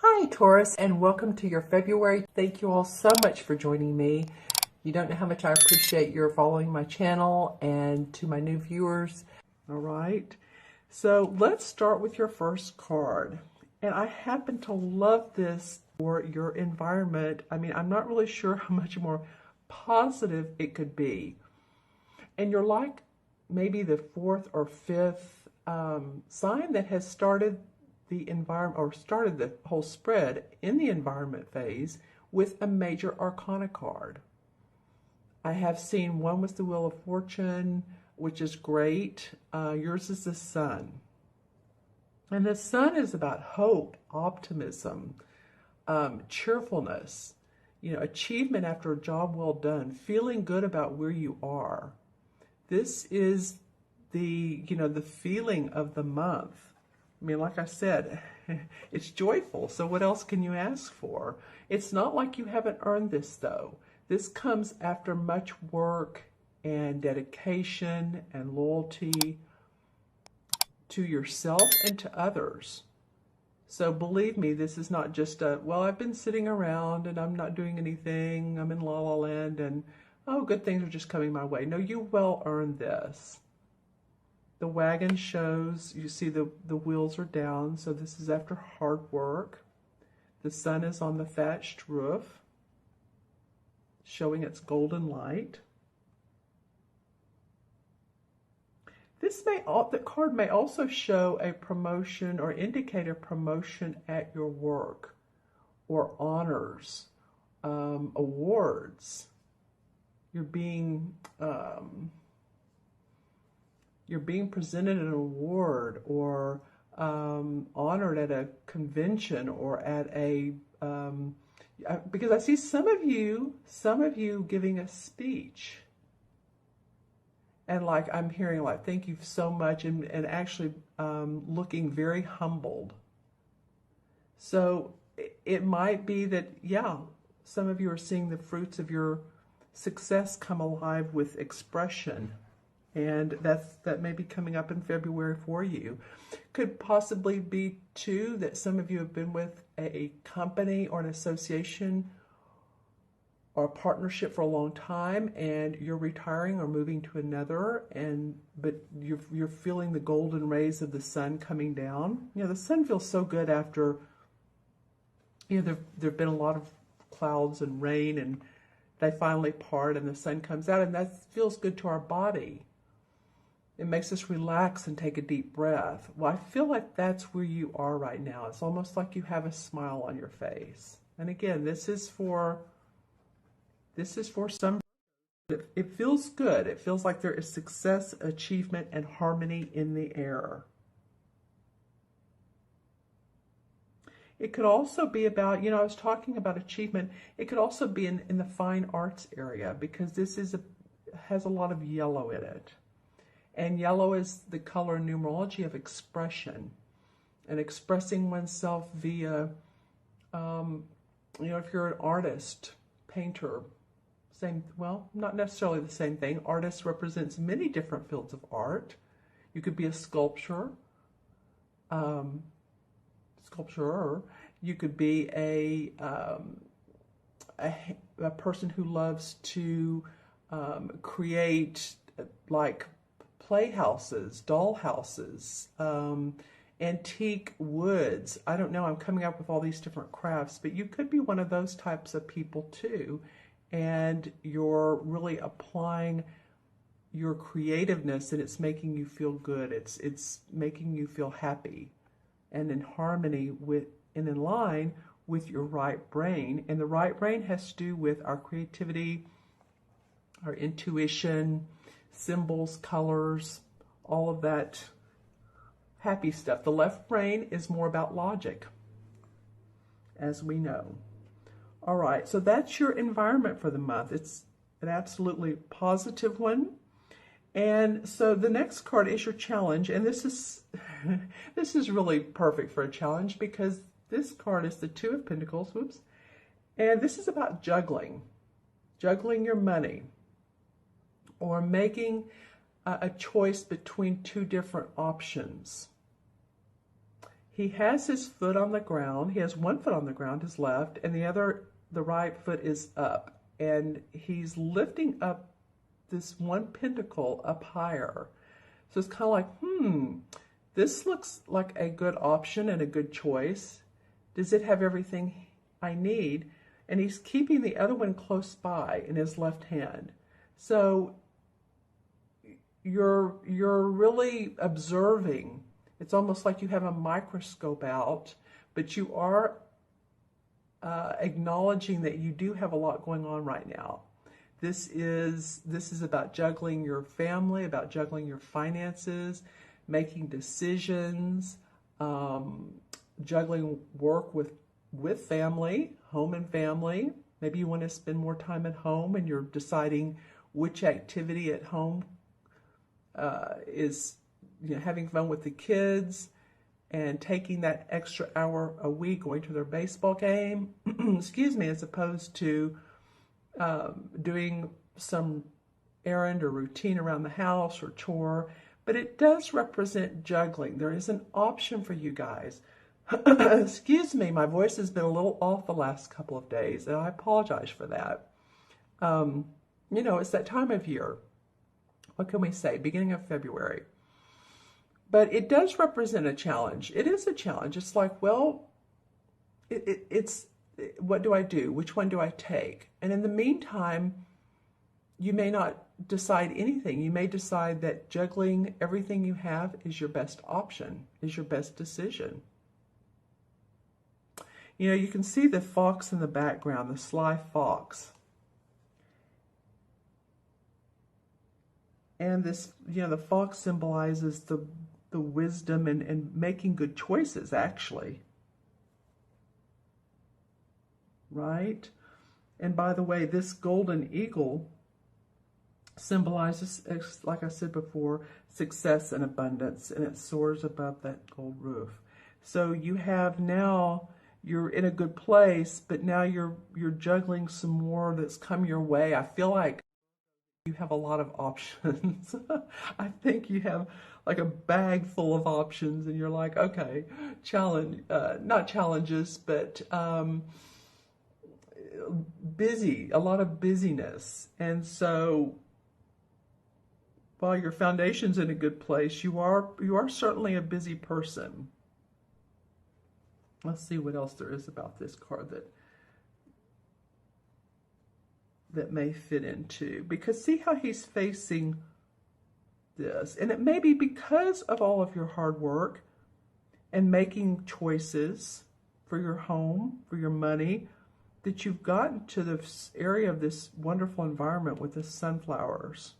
Hi Taurus, and welcome to your February. Thank you all so much for joining me. You don't know how much I appreciate your following my channel, and to my new viewers. All right, so let's start with your first card. And I happen to love this for your environment. I mean, I'm not really sure how much more positive it could be. And you're like maybe the fourth or fifth sign that has started the environment, or started the whole spread in the environment phase with a major arcana card. I have seen one with the Wheel of Fortune, which is great. Yours is the Sun. And the Sun is about hope, optimism, cheerfulness, achievement after a job well done, feeling good about where you are. This is the feeling of the month. I mean, like I said, it's joyful. So what else can you ask for? It's not like you haven't earned this, though. This comes after much work and dedication and loyalty to yourself and to others. So believe me, this is not just well, I've been sitting around and I'm not doing anything. I'm in la la land and, oh, good things are just coming my way. No, you well earned this. The wagon shows, you see the wheels are down, so this is after hard work. The sun is on the thatched roof, showing its golden light. The card may also show a promotion or indicate a promotion at your work, or honors, awards. You're being presented an award, or honored at a convention, or at a because I see some of you giving a speech, and like I'm hearing like thank you so much, and actually looking very humbled. So it might be that, yeah, some of you are seeing the fruits of your success come alive with expression. And that may be coming up in February for you. Could possibly be, too, that some of you have been with a company or an association or a partnership for a long time, and you're retiring or moving to another, but you're feeling the golden rays of the sun coming down. The sun feels so good after, there've been a lot of clouds and rain, and they finally part and the sun comes out, and that feels good to our body. It makes us relax and take a deep breath. Well, I feel like that's where you are right now. It's almost like you have a smile on your face. And again, this is for some. It feels good. It feels like there is success, achievement, and harmony in the air. It could also be about, I was talking about achievement. It could also be in the fine arts area, because this has a lot of yellow in it. And yellow is the color in numerology of expression, and expressing oneself via, if you're an artist, painter, not necessarily the same thing. Artist represents many different fields of art. You could be a sculpturer. You could be a person who loves to create like playhouses, doll houses, antique woods. I don't know, I'm coming up with all these different crafts, but you could be one of those types of people too, and you're really applying your creativeness, and it's making you feel good. It's making you feel happy and in harmony with and in line with your right brain. And the right brain has to do with our creativity, our intuition, symbols, colors, all of that happy stuff. The left brain is more about logic, as we know. All right, so that's your environment for the month. It's an absolutely positive one. And so the next card is your challenge, and this is this is really perfect for a challenge, because this card is the Two of Pentacles. Whoops. And this is about juggling your money, or making a choice between two different options. He has his foot on the ground. He has one foot on the ground, his left, and the right foot is up. And he's lifting up this one pentacle up higher. So it's kind of like, this looks like a good option and a good choice. Does it have everything I need? And he's keeping the other one close by in his left hand. So you're really observing. It's almost like you have a microscope out, but you are acknowledging that you do have a lot going on right now. This is about juggling your family, about juggling your finances, making decisions, juggling work with family, home and family. Maybe you want to spend more time at home and you're deciding which activity at home is, having fun with the kids and taking that extra hour a week going to their baseball game, excuse me, as opposed to doing some errand or routine around the house or chore. But it does represent juggling. There is an option for you guys. Excuse me, my voice has been a little off the last couple of days, and I apologize for that. It's that time of year. What can we say? Beginning of February. But it does represent a challenge. It is a challenge. It's like, well, it's what do I do? Which one do I take? And in the meantime, you may not decide anything. You may decide that juggling everything you have is your best option, is your best decision. You can see the fox in the background, the sly fox. And this, the fox symbolizes the wisdom and making good choices, actually. Right? And by the way, this golden eagle symbolizes, like I said before, success and abundance, and it soars above that gold roof. So you have now, you're in a good place, but now you're juggling some more that's come your way. I feel like you have a lot of options. I think you have like a bag full of options, and you're like, okay, not challenges, but busy, a lot of busyness. And so while your foundation's in a good place, you are certainly a busy person. Let's see what else there is about this card that may fit into, because see how he's facing this, and it may be because of all of your hard work and making choices for your home, for your money, that you've gotten to this area of this wonderful environment with the sunflowers.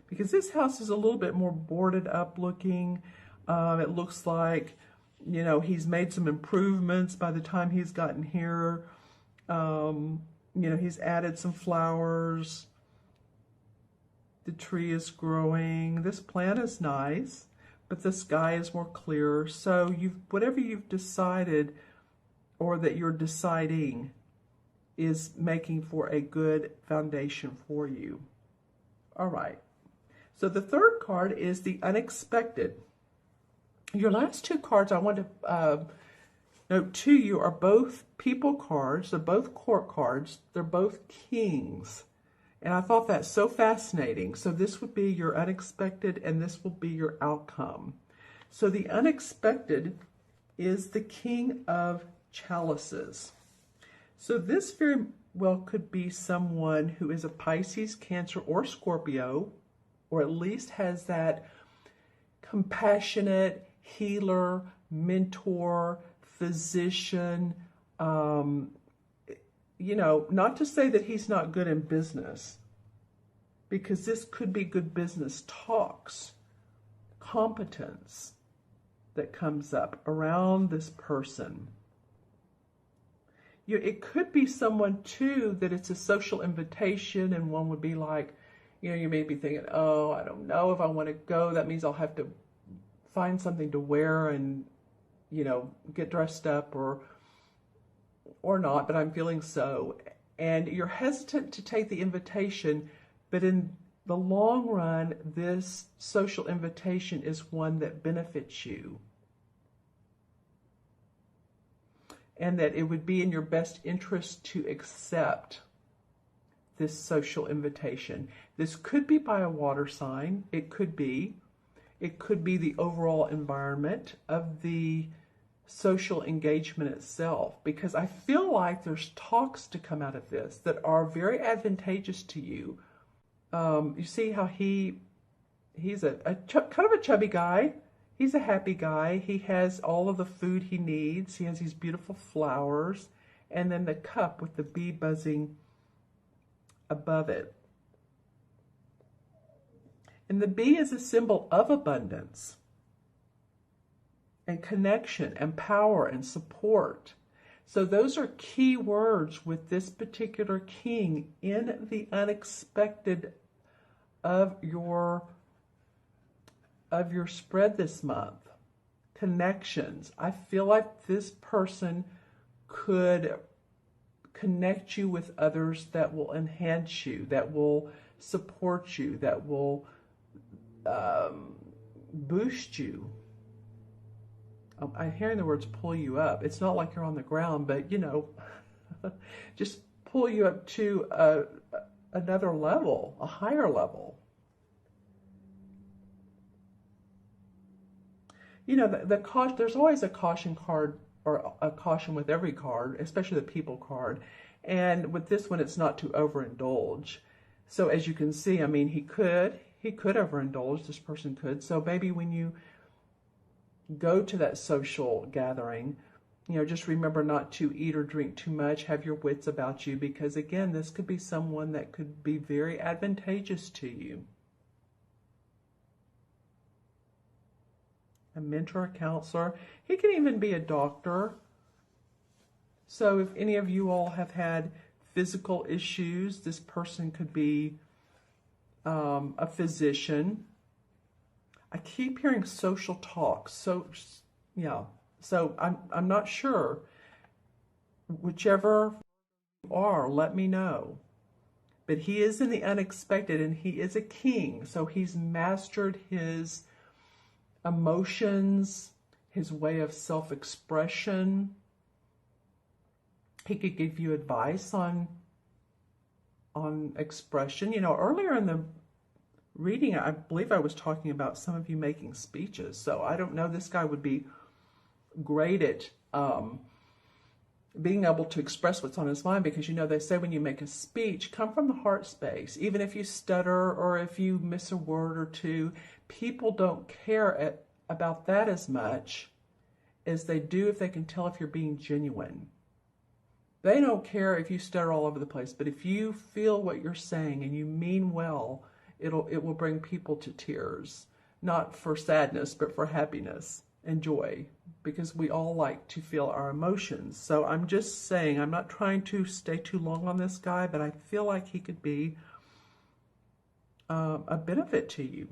Because this house is a little bit more boarded up looking. It looks like, he's made some improvements by the time he's gotten here. He's added some flowers. The tree is growing. This plant is nice, but the sky is more clear. So whatever you've decided or that you're deciding is making for a good foundation for you. All right. So the third card is the unexpected. Your last two cards I want to note to you are both people cards. They're both court cards. They're both kings. And I thought that's so fascinating. So this would be your unexpected, and this will be your outcome. So the unexpected is the King of Chalices. So this very well could be someone who is a Pisces, Cancer, or Scorpio, or at least has that compassionate healer, mentor, physician, not to say that he's not good in business, because this could be good business talks, competence that comes up around this person. It could be someone too that it's a social invitation, and one would be like, you may be thinking, oh, I don't know if I want to go. That means I'll have to find something to wear and, get dressed up or not, but I'm feeling so. And you're hesitant to take the invitation, but in the long run, this social invitation is one that benefits you. And that it would be in your best interest to accept this social invitation. This could be by a water sign. It could be. It could be the overall environment of the social engagement itself, because I feel like there's talks to come out of this that are very advantageous to you. You see how he's kind of a chubby guy. He's a happy guy. He has all of the food he needs. He has these beautiful flowers, and then the cup with the bee buzzing above it. And the bee is a symbol of abundance and connection and power and support. So those are key words with this particular king in the unexpected of your spread this month. Connections. I feel like this person could connect you with others that will enhance you, that will support you, that will boost you. I'm hearing the words pull you up. It's not like you're on the ground, but, you know, just pull you up to another level, a higher level. You know, there's always a caution card, or a caution with every card, especially the people card. And with this one, it's not to overindulge. So as you can see, I mean, he could overindulge, this person could. So maybe when you go to that social gathering, you know, just remember not to eat or drink too much, have your wits about you, because again, this could be someone that could be very advantageous to you. A mentor, a counselor. He can even be a doctor. So if any of you all have had physical issues, this person could be a physician. I keep hearing social talk. So, yeah. So I'm not sure. Whichever you are, let me know. But he is in the unexpected, and he is a king. So he's mastered his emotions, his way of self-expression. He could give you advice on expression. You know, earlier in the reading, I believe I was talking about some of you making speeches. So I don't know, this guy would be great at being able to express what's on his mind, because, you know, they say when you make a speech, come from the heart space. Even if you stutter or if you miss a word or two, people don't care about that as much as they do if they can tell if you're being genuine. They don't care if you stutter all over the place, but if you feel what you're saying and you mean well, it will bring people to tears, not for sadness, but for happiness and joy, because we all like to feel our emotions. So I'm just saying, I'm not trying to stay too long on this guy, but I feel like he could be a benefit to you.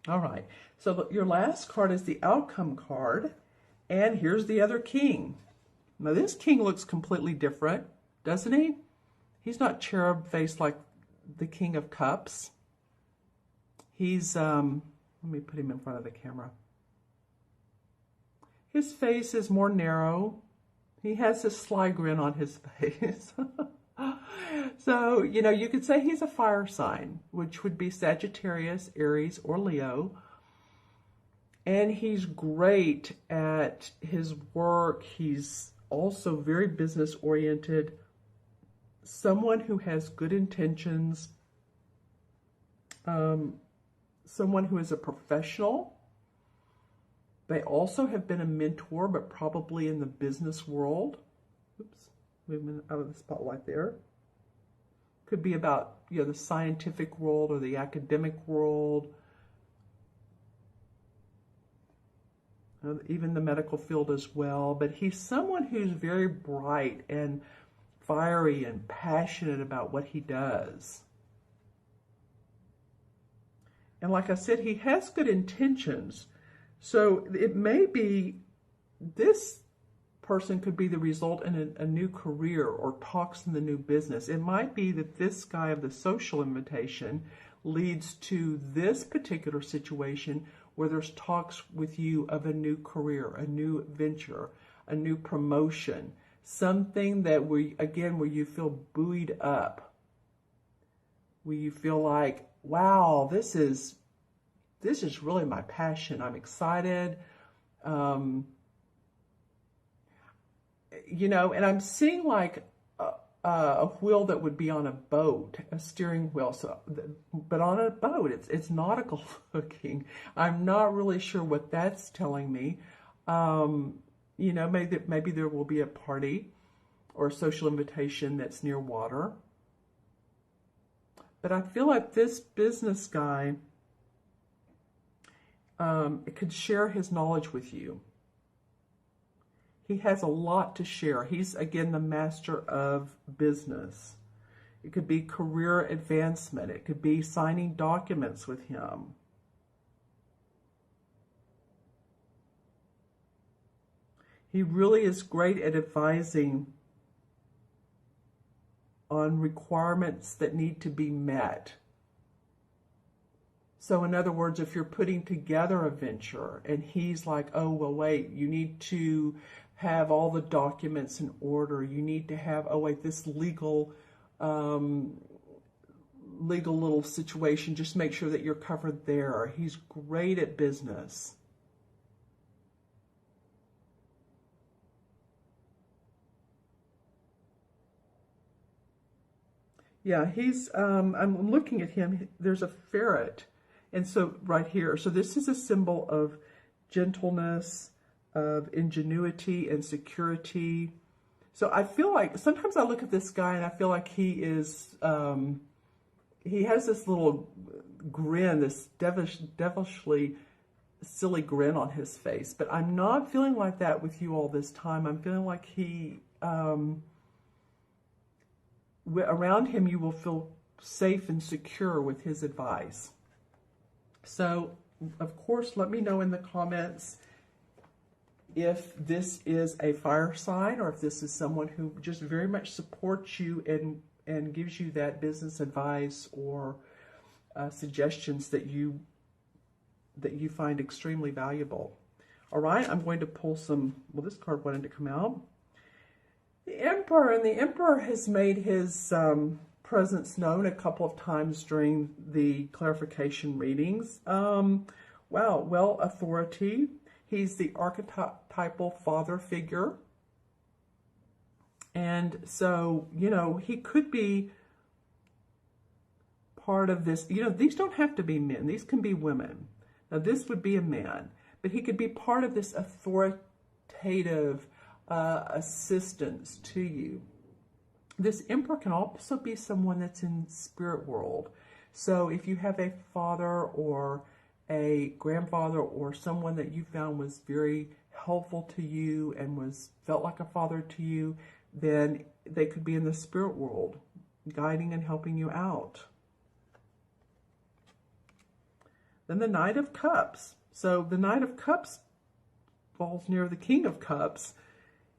All right, so your last card is the outcome card, and here's the other king. Now this king looks completely different, doesn't he? He's not cherub faced like the King of Cups. He's, let me put him in front of the camera. His face is more narrow. He has this sly grin on his face. So, you know, you could say he's a fire sign, which would be Sagittarius, Aries, or Leo. And he's great at his work. He's also very business oriented. Someone who has good intentions. Someone who is a professional. They also have been a mentor, but probably in the business world. Oops, movement out of the spotlight there. Could be about, you know, the scientific world or the academic world. Even the medical field as well. But he's someone who's very bright and fiery and passionate about what he does. And like I said, he has good intentions. So it may be this person could be the result in a new career or talks in the new business. It might be that this guy of the social invitation leads to this particular situation where there's talks with you of a new career, a new venture, a new promotion, something that where you feel buoyed up, where you feel like, wow, this is really my passion. I'm excited. You know, and I'm seeing like a wheel that would be on a boat, a steering wheel. So, but on a boat, it's nautical looking. I'm not really sure what that's telling me. You know, maybe there will be a party or a social invitation that's near water. But I feel like this business guy could share his knowledge with you. He has a lot to share. He's, again, the master of business. It could be career advancement. It could be signing documents with him. He really is great at advising on requirements that need to be met. So in other words, if you're putting together a venture and he's like, oh, well, wait, you need to have all the documents in order. You need to have, oh, wait, this legal little situation, just make sure that you're covered there. He's great at business. Yeah, he's, I'm looking at him, there's a ferret. And so right here, so this is a symbol of gentleness, of ingenuity and security. So I feel like, sometimes I look at this guy and I feel like he is, he has this little grin, this devilishly silly grin on his face. But I'm not feeling like that with you all this time. I'm feeling like he, around him you will feel safe and secure with his advice. So, of course, let me know in the comments if this is a fire sign or if this is someone who just very much supports you and gives you that business advice or suggestions that you find extremely valuable. All right, I'm going to pull some, well, this card wanted to come out. The Emperor, and the Emperor has made his presence known a couple of times during the clarification readings. Wow, well, authority. He's the archetypal father figure. And so, you know, he could be part of this. You know, these don't have to be men. These can be women. Now, this would be a man. But he could be part of this authoritative assistance to you. This Emperor can also be someone that's in spirit world. So if you have a father or a grandfather or someone that you found was very helpful to you and felt like a father to you, then they could be in the spirit world, guiding and helping you out. Then the Knight of Cups. So the Knight of Cups falls near the King of Cups.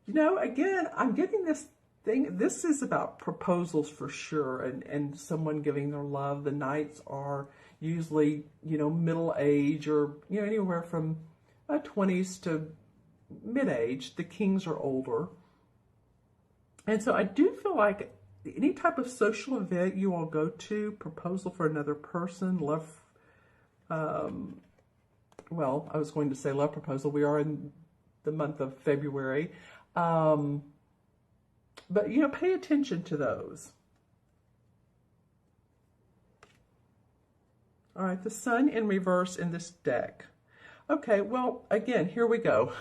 You know, again, I'm getting this thing. This is about proposals for sure, and someone giving their love. The Knights are usually, you know, middle age or, you know, anywhere from 20s to mid-age. The Kings are older. And so I do feel like any type of social event you all go to, proposal for another person, love, well, I was going to say love proposal. We are in the month of February. But, you know, pay attention to those. All right, the Sun in reverse in this deck. Okay, well, again, here we go.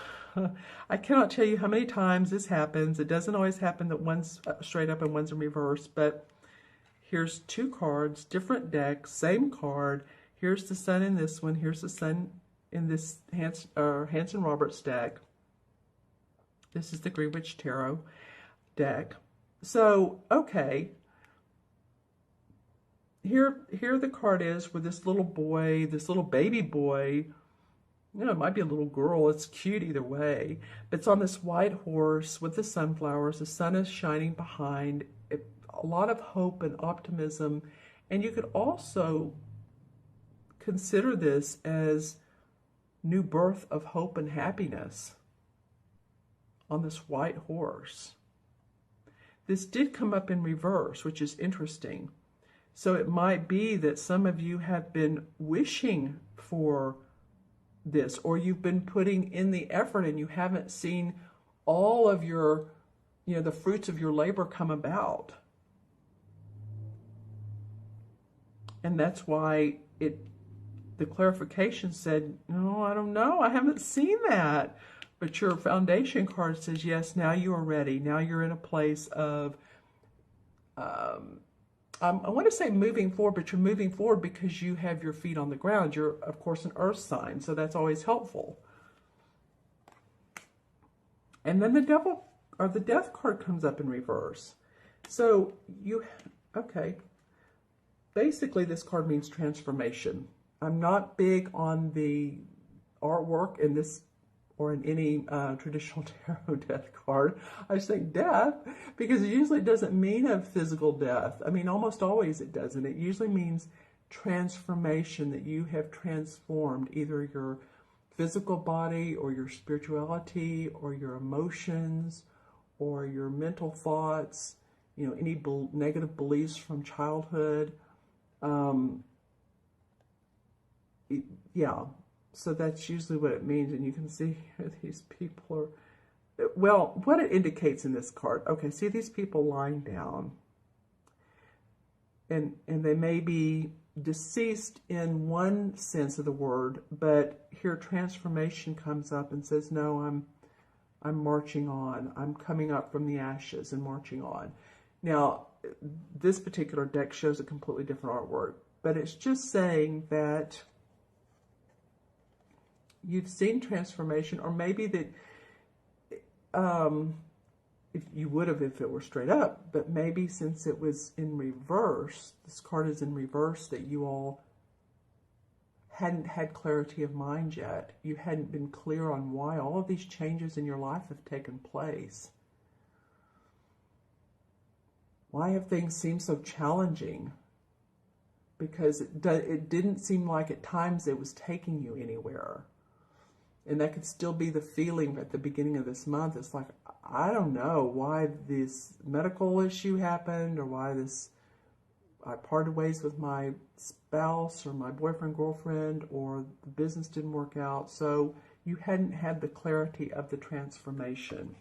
I cannot tell you how many times this happens. It doesn't always happen that one's straight up and one's in reverse, but here's two cards, different decks, same card. Here's the Sun in this one. Here's the Sun in this Hanson Roberts deck. This is the Greenwich Tarot deck. So, okay. Here the card is where this little boy, this little baby boy, You know, it might be a little girl. It's cute either way. But it's on this white horse with the sunflowers. The sun is shining behind. A lot of hope and optimism. And you could also consider this as new birth of hope and happiness on this white horse. This did come up in reverse, which is interesting. So it might be that some of you have been wishing for this, or you've been putting in the effort and you haven't seen all of your, the fruits of your labor come about. And that's why the clarification said, no, I don't know, I haven't seen that. But your foundation card says, yes, now you are ready. Now you're in a place of, I want to say moving forward, but you're moving forward because you have your feet on the ground. You're, of course, an earth sign, so that's always helpful. And then the devil, or the death card comes up in reverse. So okay. Basically, this card means transformation. I'm not big on the artwork in this or in any traditional tarot death card. I just think death, because it usually doesn't mean a physical death. I mean, almost always it doesn't. It usually means transformation, that you have transformed either your physical body or your spirituality or your emotions or your mental thoughts, any negative beliefs from childhood. Yeah. So that's usually what it means. And you can see here these people are, well, what it indicates in this card. Okay, see these people lying down. And they may be deceased in one sense of the word, but here transformation comes up and says, no, I'm marching on. I'm coming up from the ashes and marching on. Now, this particular deck shows a completely different artwork, but it's just saying that you've seen transformation, or maybe that if you would have if it were straight up, but maybe since it was in reverse, this card is in reverse, that you all hadn't had clarity of mind yet. You hadn't been clear on why all of these changes in your life have taken place. Why have things seemed so challenging? Because it didn't seem like at times it was taking you anywhere. And that could still be the feeling at the beginning of this month. It's like, I don't know why this medical issue happened, or why I parted ways with my spouse or my boyfriend, girlfriend, or the business didn't work out. So you hadn't had the clarity of the transformation.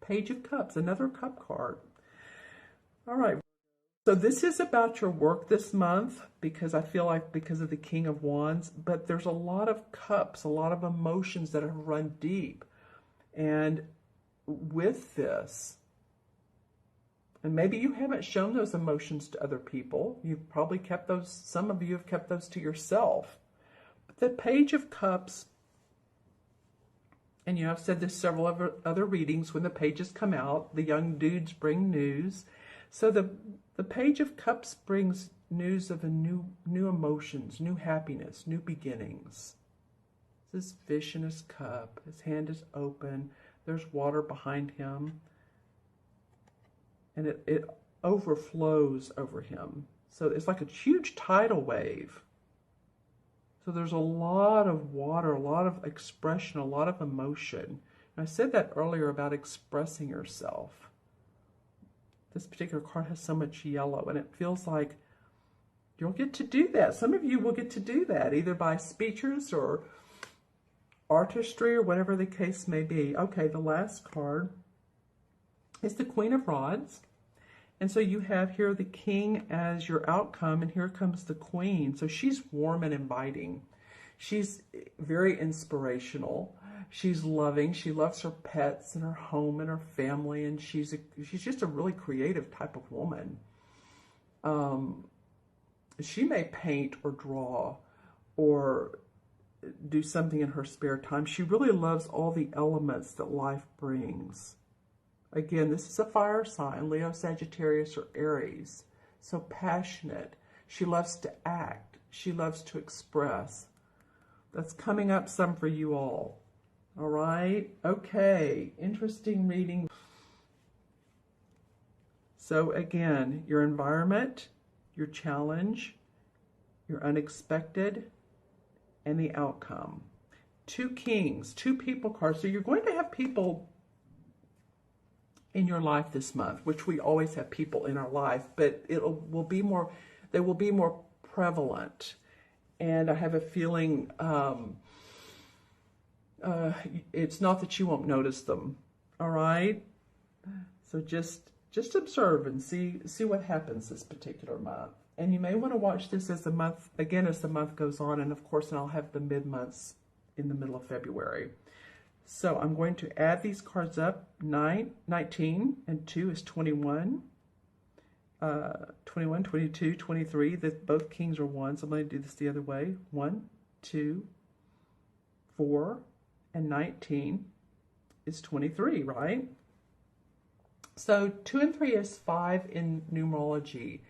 Page of Cups, another cup card. All right. So this is about your work this month, because I feel like because of the King of Wands, but there's a lot of cups, a lot of emotions that have run deep. And with this, and maybe you haven't shown those emotions to other people. You've probably kept those, some of you have kept those to yourself. But the Page of Cups, and I've said this several other readings, when the pages come out, the young dudes bring news. So the Page of Cups brings news of new emotions, new happiness, new beginnings. This fish in his cup. His hand is open. There's water behind him. And it overflows over him. So it's like a huge tidal wave. So there's a lot of water, a lot of expression, a lot of emotion. And I said that earlier about expressing yourself. This particular card has so much yellow, and it feels like you'll get to do that. Some of you will get to do that, either by speeches or artistry or whatever the case may be. Okay, the last card is the Queen of Rods. And so you have here the King as your outcome, and here comes the Queen. So she's warm and inviting. She's very inspirational. She's loving. She loves her pets and her home and her family, and she's just a really creative type of woman. She may paint or draw or do something in her spare time. She really loves all the elements that life brings. Again, this is a fire sign, Leo, Sagittarius, or Aries. So passionate. She loves to act. She loves to express. That's coming up some for you all. All right. Okay. Interesting reading. So again, your environment, your challenge, your unexpected, and the outcome. 2 kings, 2 people cards. So you're going to have people in your life this month, which we always have people in our life, but they will be more prevalent. And I have a feeling it's not that you won't notice them. All right. So just observe and see what happens this particular month. And you may want to watch this as the month goes on, and of course, I'll have the mid-months in the middle of February. So I'm going to add these cards up. 19, and 2 is 21. 21, 22, 23. Both kings are 1, so I'm going to do this the other way. 1, 2, 4, and 19 is 23, right? So 2 and 3 is 5 in numerology.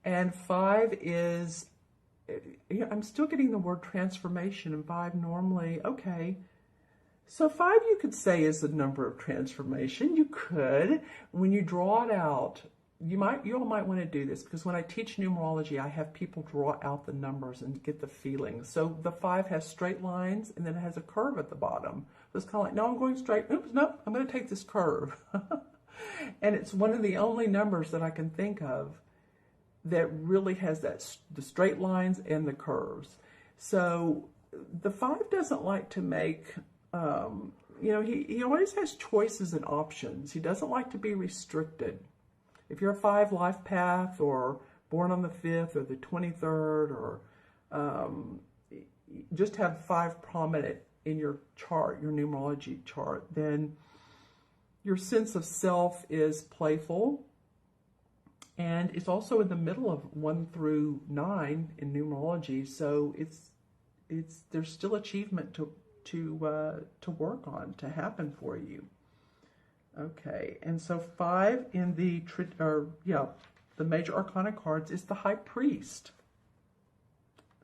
And 5 is, I'm still getting the word transformation, and 5 normally, okay. So 5 you could say is the number of transformation. You could. When you draw it out, you all might want to do this, because when I teach numerology, I have people draw out the numbers and get the feeling. So the 5 has straight lines, and then it has a curve at the bottom. So it's kind of like, no, I'm going straight. Oops, no, I'm going to take this curve. And it's one of the only numbers that I can think of that really has the straight lines and the curves. So the 5 doesn't like to make, he always has choices and options. He doesn't like to be restricted. If you're a 5 life path, or born on the 5th or the 23rd, or just have 5 prominent in your chart, your numerology chart, then your sense of self is playful. And it's also in the middle of 1 through 9 in numerology, so there's still achievement to work on, to happen for you. Okay, and so 5 in the major arcana cards is the High Priest.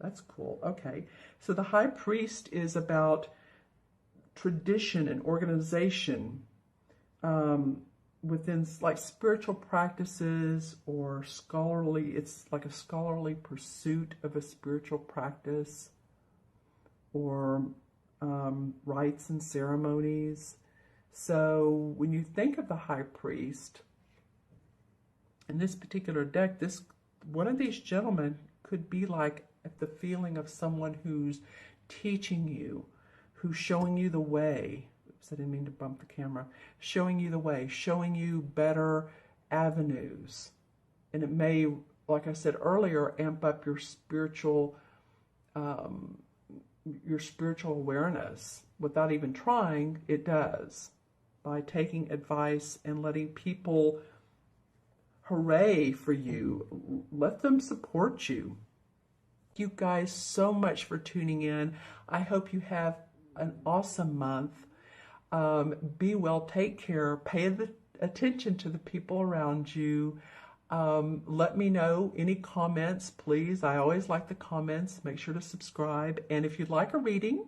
That's cool. Okay, so the High Priest is about tradition and organization. Within like spiritual practices or scholarly, it's like a scholarly pursuit of a spiritual practice, or rites and ceremonies. So when you think of the High Priest in this particular deck, one of these gentlemen could be like the feeling of someone who's teaching you, who's showing you the way. I didn't mean to bump the camera. Showing you the way, showing you better avenues. And it may, like I said earlier, amp up your spiritual awareness. Without even trying, it does. By taking advice and letting people hooray for you. Let them support you. Thank you guys so much for tuning in. I hope you have an awesome month. Be well, take care, pay attention to the people around you. Let me know any comments, please. I always like the comments. Make sure to subscribe. And if you'd like a reading,